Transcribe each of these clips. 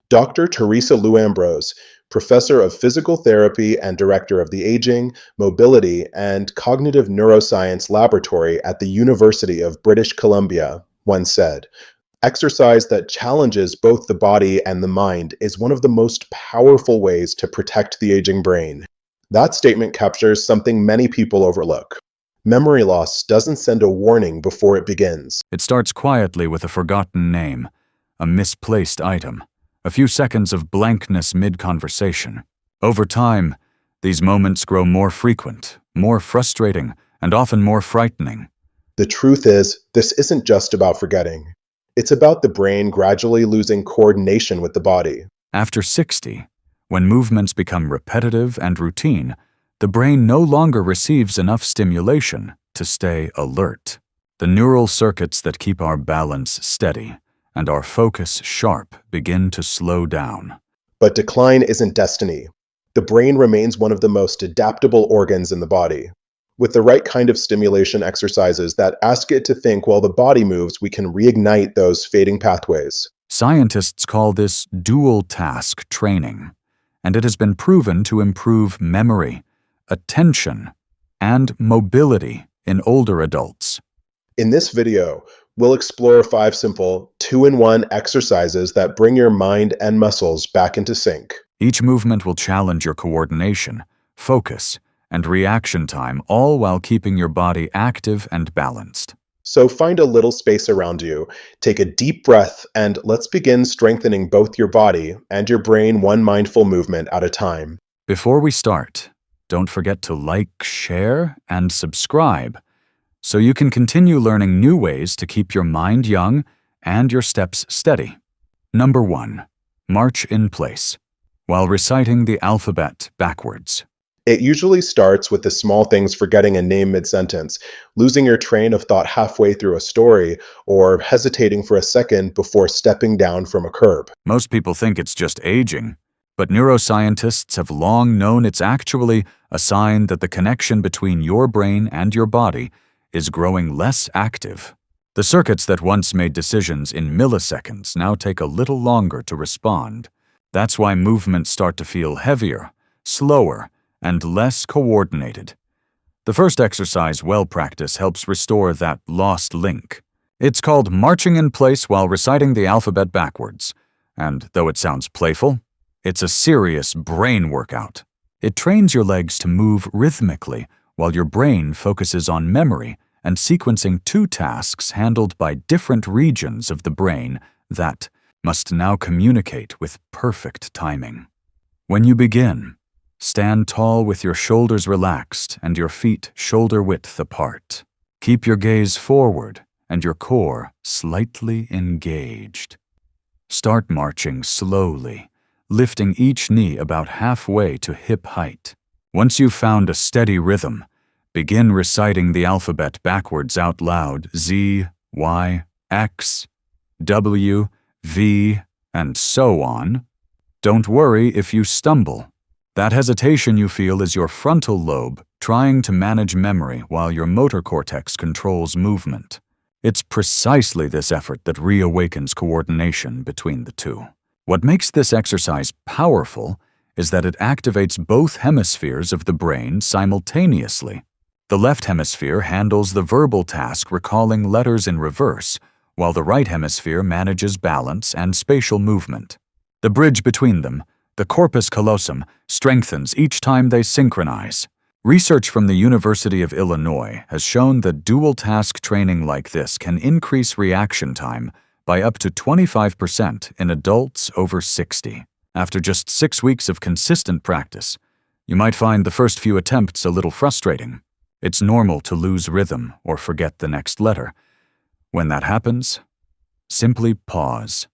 Dr. Teresa Lou Ambrose, professor of physical therapy and director of the Aging, Mobility, and Cognitive Neuroscience Laboratory at the University of British Columbia, once said, exercise that challenges both the body and the mind is one of the most powerful ways to protect the aging brain. That statement captures something many people overlook. Memory loss doesn't send a warning before it begins. It starts quietly with a forgotten name, a misplaced item, a few seconds of blankness mid-conversation. Over time, these moments grow more frequent, more frustrating, and often more frightening. The truth is, this isn't just about forgetting. It's about the brain gradually losing coordination with the body. After 60, when movements become repetitive and routine, the brain no longer receives enough stimulation to stay alert. The neural circuits that keep our balance steady and our focus sharp begin to slow down. But decline isn't destiny. The brain remains one of the most adaptable organs in the body. With the right kind of stimulation exercises that ask it to think while the body moves, we can reignite those fading pathways. Scientists call this dual task training, and it has been proven to improve memory, attention, and mobility in older adults. In this video, we'll explore 5 simple, 2-in-1 exercises that bring your mind and muscles back into sync. Each movement will challenge your coordination, focus, and reaction time, all while keeping your body active and balanced. So find a little space around you, take a deep breath, and let's begin strengthening both your body and your brain one mindful movement at a time. Before we start, don't forget to like, share, and subscribe so you can continue learning new ways to keep your mind young and your steps steady. Number 1. March in place while reciting the alphabet backwards. It usually starts with the small things, forgetting a name mid-sentence, losing your train of thought halfway through a story, or hesitating for a second before stepping down from a curb. Most people think it's just aging, but neuroscientists have long known it's actually a sign that the connection between your brain and your body is growing less active. The circuits that once made decisions in milliseconds now take a little longer to respond. That's why movements start to feel heavier, slower, and less coordinated. The first exercise, well practice, helps restore that lost link. It's called marching in place while reciting the alphabet backwards. And though it sounds playful, it's a serious brain workout. It trains your legs to move rhythmically while your brain focuses on memory and sequencing 2 tasks handled by different regions of the brain that must now communicate with perfect timing. When you begin, stand tall with your shoulders relaxed and your feet shoulder-width apart. Keep your gaze forward and your core slightly engaged. Start marching slowly, lifting each knee about halfway to hip height. Once you've found a steady rhythm, begin reciting the alphabet backwards out loud: Z, Y, X, W, V, and so on. Don't worry if you stumble. That hesitation you feel is your frontal lobe trying to manage memory while your motor cortex controls movement. It's precisely this effort that reawakens coordination between the two. What makes this exercise powerful is that it activates both hemispheres of the brain simultaneously. The left hemisphere handles the verbal task recalling letters in reverse, while the right hemisphere manages balance and spatial movement. The bridge between them, the corpus callosum, strengthens each time they synchronize. Research from the University of Illinois has shown that dual task training like this can increase reaction time by up to 25% in adults over 60. After just 6 weeks of consistent practice, you might find the first few attempts a little frustrating. It's normal to lose rhythm or forget the next letter. When that happens, simply pause.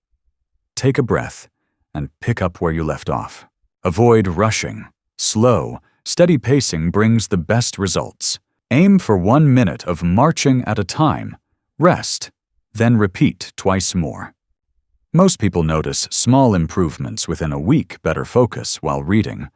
Take a breath and pick up where you left off. Avoid rushing. Slow, steady pacing brings the best results. Aim for 1 minute of marching at a time. Rest, then repeat twice more. Most people notice small improvements within a week: better focus while reading,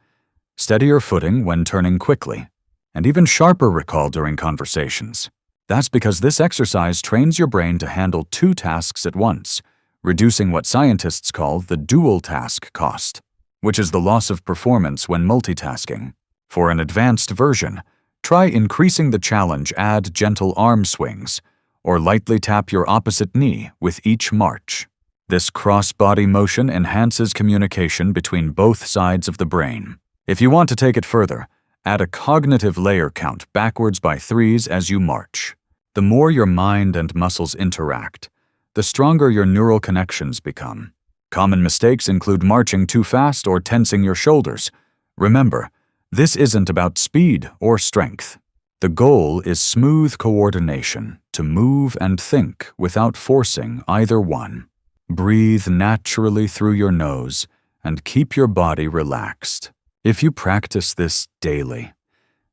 steadier footing when turning quickly, and even sharper recall during conversations. That's because this exercise trains your brain to handle 2 tasks at once: reducing what scientists call the dual task cost, which is the loss of performance when multitasking. For an advanced version, try increasing the challenge, add gentle arm swings, or lightly tap your opposite knee with each march. This cross-body motion enhances communication between both sides of the brain. If you want to take it further, add a cognitive layer count backwards by 3s as you march. The more your mind and muscles interact, the stronger your neural connections become. Common mistakes include marching too fast or tensing your shoulders. Remember, this isn't about speed or strength. The goal is smooth coordination, to move and think without forcing either one. Breathe naturally through your nose and keep your body relaxed. If you practice this daily,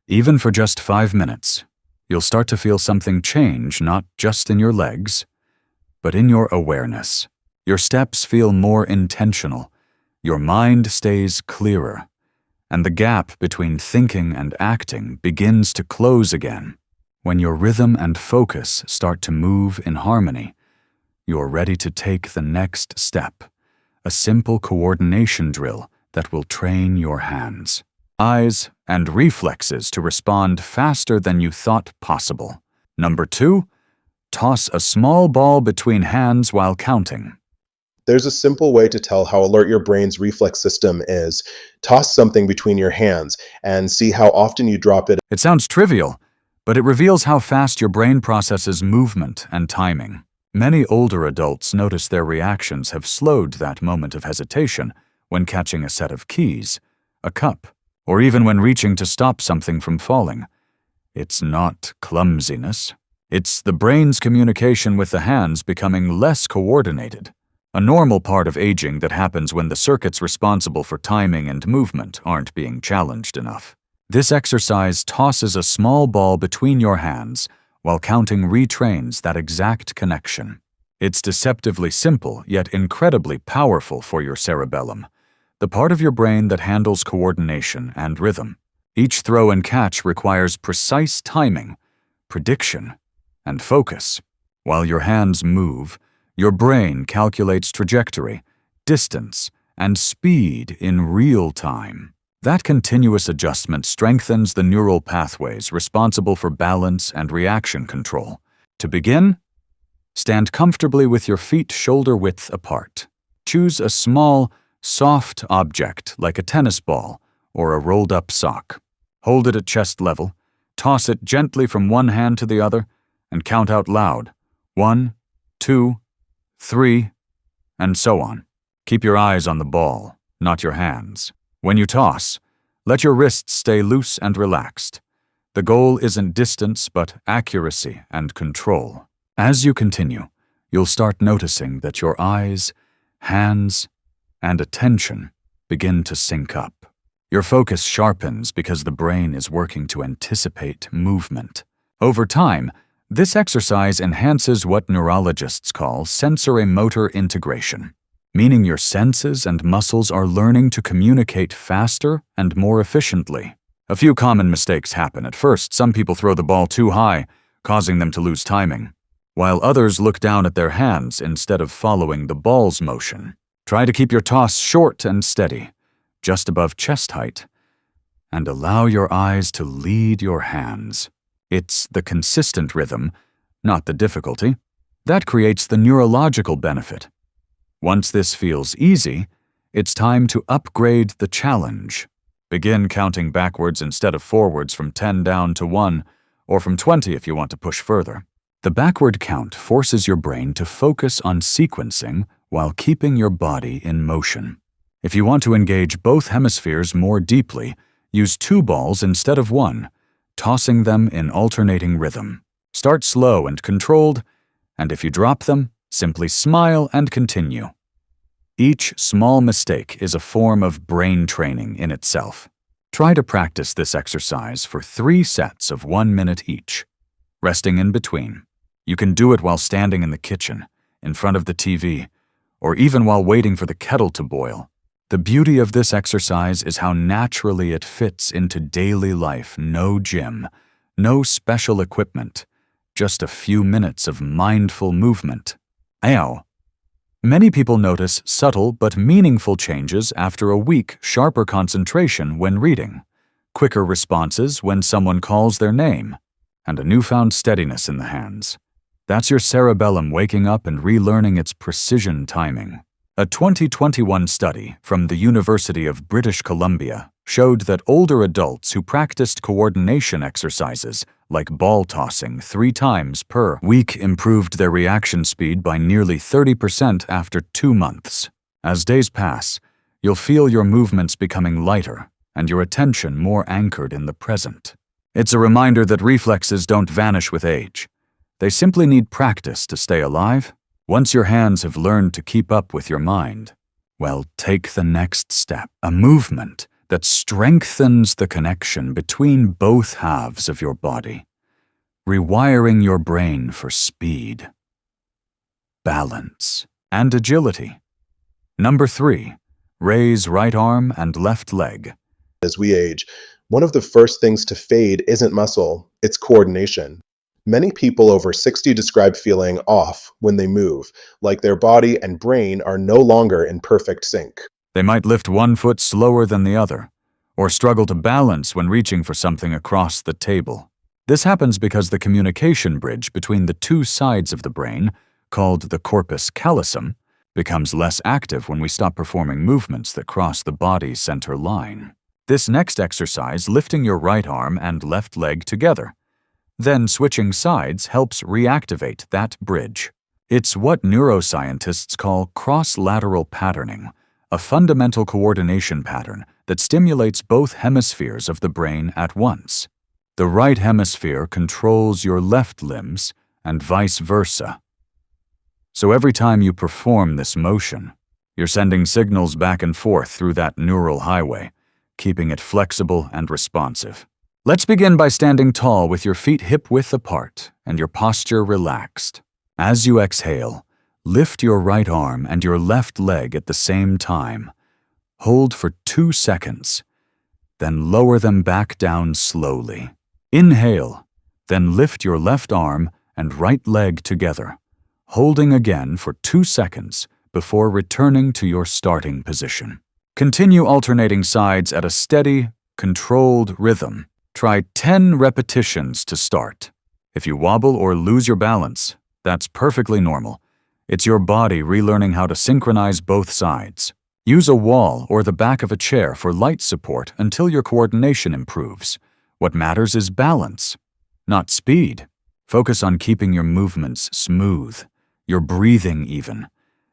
even for just 5 minutes, you'll start to feel something change, not just in your legs, but in your awareness. Your steps feel more intentional, your mind stays clearer, and the gap between thinking and acting begins to close again. When your rhythm and focus start to move in harmony, you're ready to take the next step, a simple coordination drill that will train your hands, eyes, and reflexes to respond faster than you thought possible. Number 2, toss a small ball between hands while counting. There's a simple way to tell how alert your brain's reflex system is. Toss something between your hands and see how often you drop it. It sounds trivial, but it reveals how fast your brain processes movement and timing. Many older adults notice their reactions have slowed that moment of hesitation when catching a set of keys, a cup, or even when reaching to stop something from falling. It's not clumsiness. It's the brain's communication with the hands becoming less coordinated, a normal part of aging that happens when the circuits responsible for timing and movement aren't being challenged enough. This exercise tosses a small ball between your hands while counting retrains that exact connection. It's deceptively simple, yet incredibly powerful for your cerebellum, the part of your brain that handles coordination and rhythm. Each throw and catch requires precise timing, prediction, and focus. While your hands move, your brain calculates trajectory, distance, and speed in real time. That continuous adjustment strengthens the neural pathways responsible for balance and reaction control. To begin, stand comfortably with your feet shoulder-width apart. Choose a small, soft object like a tennis ball or a rolled-up sock. Hold it at chest level, toss it gently from one hand to the other, and count out loud. 1, 2, 3, and so on. Keep your eyes on the ball, not your hands. When you toss, let your wrists stay loose and relaxed. The goal isn't distance, but accuracy and control. As you continue, you'll start noticing that your eyes, hands, and attention begin to sync up. Your focus sharpens because the brain is working to anticipate movement. Over time, this exercise enhances what neurologists call sensory-motor integration, meaning your senses and muscles are learning to communicate faster and more efficiently. A few common mistakes happen. At first, some people throw the ball too high, causing them to lose timing, while others look down at their hands instead of following the ball's motion. Try to keep your toss short and steady, just above chest height, and allow your eyes to lead your hands. It's the consistent rhythm, not the difficulty, that creates the neurological benefit. Once this feels easy, it's time to upgrade the challenge. Begin counting backwards instead of forwards from 10 down to 1, or from 20 if you want to push further. The backward count forces your brain to focus on sequencing while keeping your body in motion. If you want to engage both hemispheres more deeply, use 2 balls instead of 1, tossing them in alternating rhythm. Start slow and controlled, and if you drop them, simply smile and continue. Each small mistake is a form of brain training in itself. Try to practice this exercise for 3 sets of 1 minute each, resting in between. You can do it while standing in the kitchen, in front of the TV, or even while waiting for the kettle to boil. The beauty of this exercise is how naturally it fits into daily life. No gym, no special equipment, just a few minutes of mindful movement. Ow! Many people notice subtle but meaningful changes after a week sharper concentration when reading, quicker responses when someone calls their name, and a newfound steadiness in the hands. That's your cerebellum waking up and relearning its precision timing. A 2021 study from the University of British Columbia showed that older adults who practiced coordination exercises like ball tossing 3 times per week improved their reaction speed by nearly 30% after 2 months. As days pass, you'll feel your movements becoming lighter and your attention more anchored in the present. It's a reminder that reflexes don't vanish with age. They simply need practice to stay alive. Once your hands have learned to keep up with your mind, well, take the next step, a movement that strengthens the connection between both halves of your body, rewiring your brain for speed, balance, and agility. Number 3, raise right arm and left leg. As we age, one of the first things to fade isn't muscle, it's coordination. Many people over 60 describe feeling off when they move, like their body and brain are no longer in perfect sync. They might lift one foot slower than the other, or struggle to balance when reaching for something across the table. This happens because the communication bridge between the two sides of the brain, called the corpus callosum, becomes less active when we stop performing movements that cross the body's center line. This next exercise, lifting your right arm and left leg together, then switching sides, helps reactivate that bridge. It's what neuroscientists call cross-lateral patterning, a fundamental coordination pattern that stimulates both hemispheres of the brain at once. The right hemisphere controls your left limbs and vice versa. So every time you perform this motion, you're sending signals back and forth through that neural highway, keeping it flexible and responsive. Let's begin by standing tall with your feet hip-width apart and your posture relaxed. As you exhale, lift your right arm and your left leg at the same time. Hold for 2 seconds, then lower them back down slowly. Inhale, then lift your left arm and right leg together, holding again for 2 seconds before returning to your starting position. Continue alternating sides at a steady, controlled rhythm. Try 10 repetitions to start. If you wobble or lose your balance, that's perfectly normal. It's your body relearning how to synchronize both sides. Use a wall or the back of a chair for light support until your coordination improves. What matters is balance, not speed. Focus on keeping your movements smooth, your breathing even,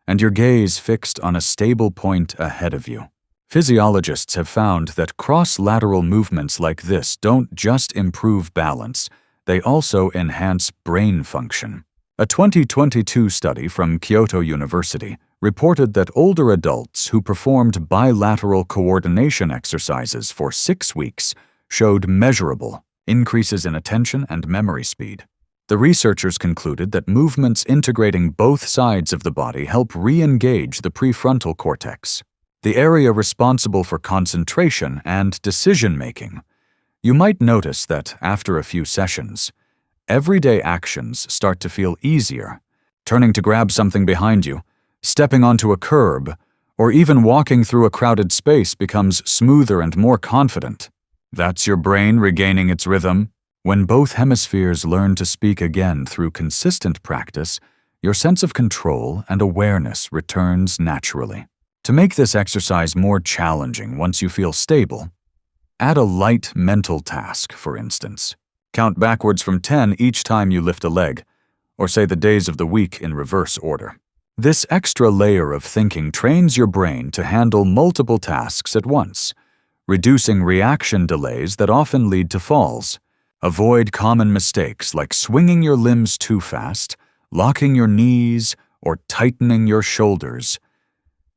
and your gaze fixed on a stable point ahead of you. Physiologists have found that cross-lateral movements like this don't just improve balance, they also enhance brain function. A 2022 study from Kyoto University reported that older adults who performed bilateral coordination exercises for 6 weeks showed measurable increases in attention and memory speed. The researchers concluded that movements integrating both sides of the body help re-engage the prefrontal cortex, the area responsible for concentration and decision-making. You might notice that after a few sessions, everyday actions start to feel easier. Turning to grab something behind you, stepping onto a curb, or even walking through a crowded space becomes smoother and more confident. That's your brain regaining its rhythm. When both hemispheres learn to speak again through consistent practice, your sense of control and awareness returns naturally. To make this exercise more challenging once you feel stable, add a light mental task, for instance. Count backwards from 10 each time you lift a leg, or say the days of the week in reverse order. This extra layer of thinking trains your brain to handle multiple tasks at once, reducing reaction delays that often lead to falls. Avoid common mistakes like swinging your limbs too fast, locking your knees, or tightening your shoulders.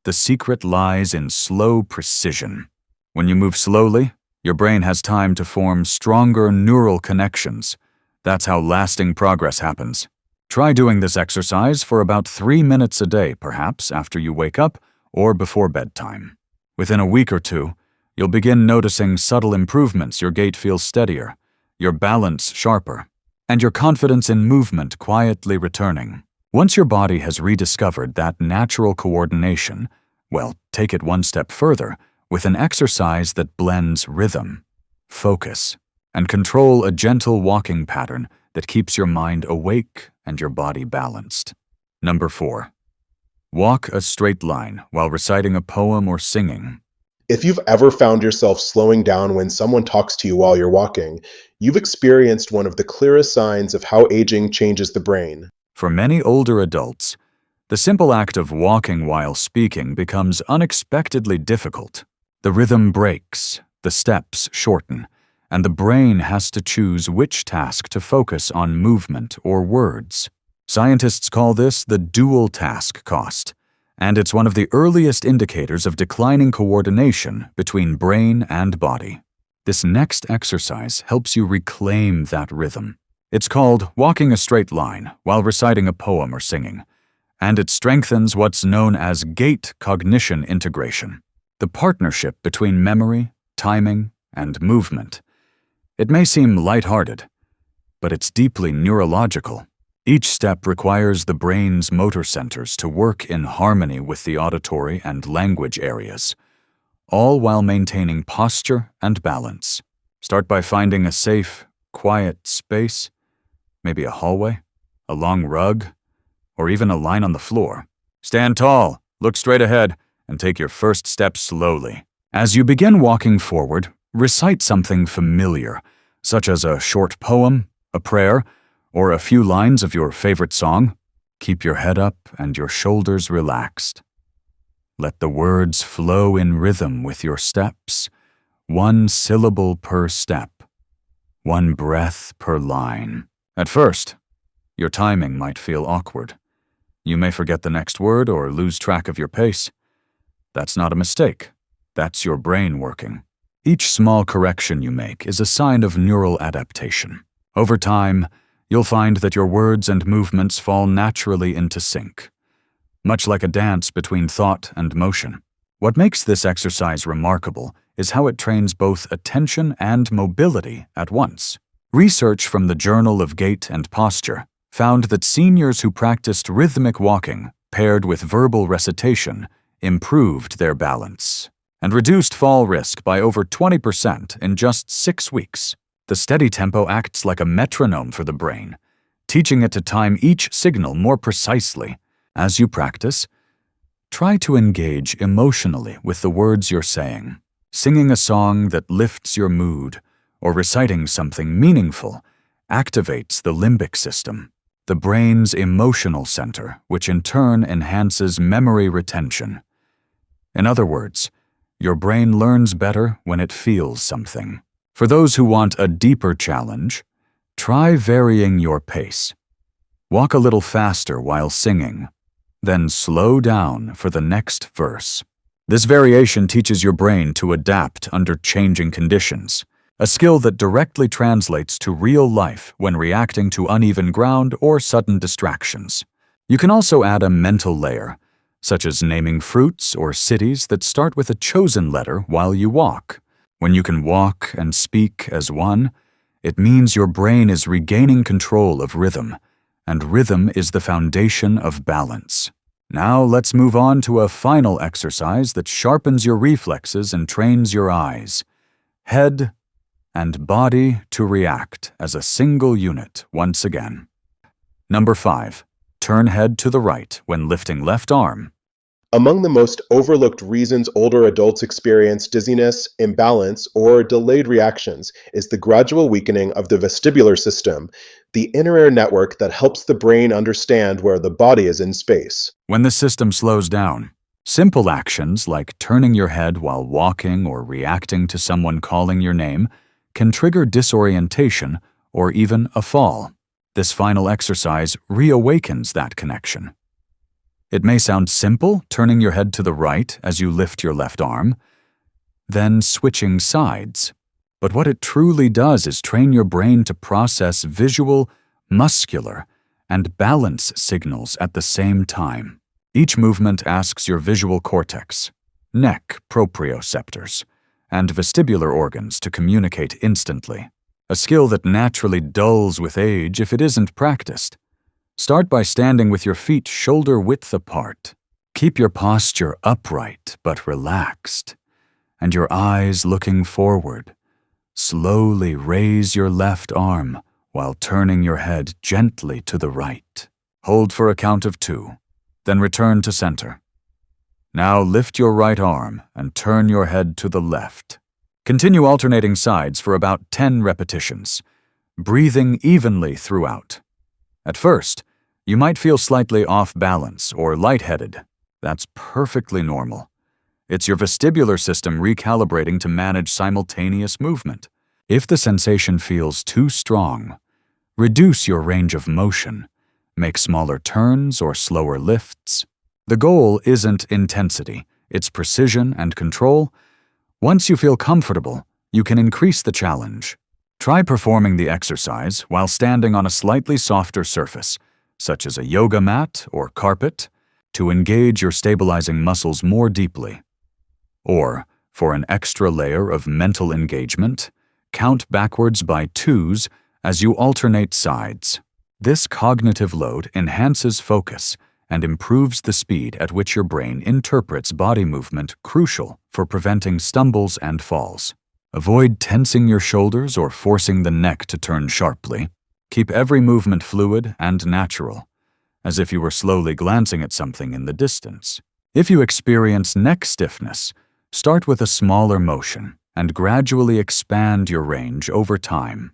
The secret lies in slow precision. When you move slowly, your brain has time to form stronger neural connections. That's how lasting progress happens. Try doing this exercise for about 3 minutes a day, perhaps after you wake up or before bedtime. Within a week or 2, you'll begin noticing subtle improvements. Your gait feels steadier, your balance sharper, and your confidence in movement quietly returning. Once your body has rediscovered that natural coordination, well, take it one step further with an exercise that blends rhythm, focus, and control, a gentle walking pattern that keeps your mind awake and your body balanced. Number 4. Walk a straight line while reciting a poem or singing. If you've ever found yourself slowing down when someone talks to you while you're walking, you've experienced one of the clearest signs of how aging changes the brain. For many older adults, the simple act of walking while speaking becomes unexpectedly difficult. The rhythm breaks, the steps shorten, and the brain has to choose which task to focus on: movement or words. Scientists call this the dual task cost, and it's one of the earliest indicators of declining coordination between brain and body. This next exercise helps you reclaim that rhythm. It's called walking a straight line while reciting a poem or singing, and it strengthens what's known as gait cognition integration, the partnership between memory, timing, and movement. It may seem lighthearted, but it's deeply neurological. Each step requires the brain's motor centers to work in harmony with the auditory and language areas, all while maintaining posture and balance. Start by finding a safe, quiet space, maybe a hallway, a long rug, or even a line on the floor. Stand tall, look straight ahead, and take your first step slowly. As you begin walking forward, recite something familiar, such as a short poem, a prayer, or a few lines of your favorite song. Keep your head up and your shoulders relaxed. Let the words flow in rhythm with your steps, one syllable per step, one breath per line. At first, your timing might feel awkward. You may forget the next word or lose track of your pace. That's not a mistake. That's your brain working. Each small correction you make is a sign of neural adaptation. Over time, you'll find that your words and movements fall naturally into sync, much like a dance between thought and motion. What makes this exercise remarkable is how it trains both attention and mobility at once. Research from the Journal of Gait and Posture found that seniors who practiced rhythmic walking paired with verbal recitation improved their balance and reduced fall risk by over 20% in just 6 weeks. The steady tempo acts like a metronome for the brain, teaching it to time each signal more precisely. As you practice, try to engage emotionally with the words you're saying. Singing a song that lifts your mood or reciting something meaningful activates the limbic system, the brain's emotional center, which in turn enhances memory retention. In other words, your brain learns better when it feels something. For those who want a deeper challenge, try varying your pace. Walk a little faster while singing, then slow down for the next verse. This variation teaches your brain to adapt under changing conditions, a skill that directly translates to real life when reacting to uneven ground or sudden distractions. You can also add a mental layer, such as naming fruits or cities that start with a chosen letter while you walk. When you can walk and speak as one, it means your brain is regaining control of rhythm, and rhythm is the foundation of balance. Now let's move on to a final exercise that sharpens your reflexes and trains your eyes, head, and body to react as a single unit once again. Number 5. Turn head to the right when lifting left arm. Among the most overlooked reasons older adults experience dizziness, imbalance, or delayed reactions is the gradual weakening of the vestibular system, the inner ear network that helps the brain understand where the body is in space. When the system slows down, simple actions like turning your head while walking or reacting to someone calling your name can trigger disorientation or even a fall. This final exercise reawakens that connection. It may sound simple, turning your head to the right as you lift your left arm, then switching sides. But what it truly does is train your brain to process visual, muscular, and balance signals at the same time. Each movement asks your visual cortex, neck proprioceptors, and vestibular organs to communicate instantly, a skill that naturally dulls with age if it isn't practiced. Start by standing with your feet shoulder-width apart. Keep your posture upright but relaxed, and your eyes looking forward. Slowly raise your left arm while turning your head gently to the right. Hold for a count of 2, then return to center. Now lift your right arm and turn your head to the left. Continue alternating sides for about 10 repetitions, breathing evenly throughout. At first, you might feel slightly off balance or lightheaded. That's perfectly normal. It's your vestibular system recalibrating to manage simultaneous movement. If the sensation feels too strong, reduce your range of motion. Make smaller turns or slower lifts. The goal isn't intensity, it's precision and control. Once you feel comfortable, you can increase the challenge. Try performing the exercise while standing on a slightly softer surface, such as a yoga mat or carpet, to engage your stabilizing muscles more deeply. Or, for an extra layer of mental engagement, count backwards by 2s as you alternate sides. This cognitive load enhances focus and improves the speed at which your brain interprets body movement, crucial for preventing stumbles and falls. Avoid tensing your shoulders or forcing the neck to turn sharply. Keep every movement fluid and natural, as if you were slowly glancing at something in the distance. If you experience neck stiffness, start with a smaller motion and gradually expand your range over time.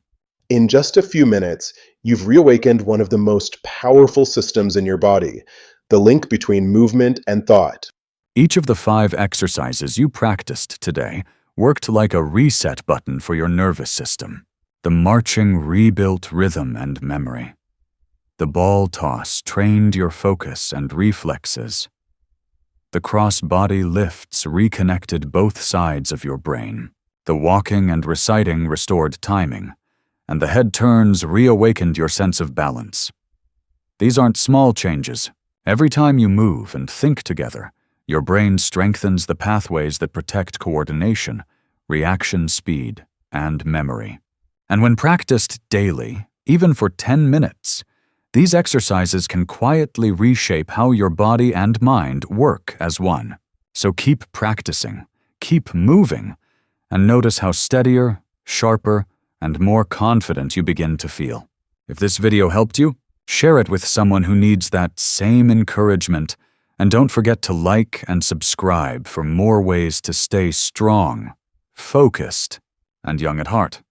In just a few minutes, you've reawakened one of the most powerful systems in your body, the link between movement and thought. Each of the 5 exercises you practiced today worked like a reset button for your nervous system. The marching rebuilt rhythm and memory. The ball toss trained your focus and reflexes. The cross-body lifts reconnected both sides of your brain. The walking and reciting restored timing, and the head turns reawakened your sense of balance. These aren't small changes. Every time you move and think together, your brain strengthens the pathways that protect coordination, reaction speed, and memory. And when practiced daily, even for 10 minutes, these exercises can quietly reshape how your body and mind work as one. So keep practicing, keep moving, and notice how steadier, sharper, and more confident you begin to feel. If this video helped you, share it with someone who needs that same encouragement, and don't forget to like and subscribe for more ways to stay strong, focused, and young at heart.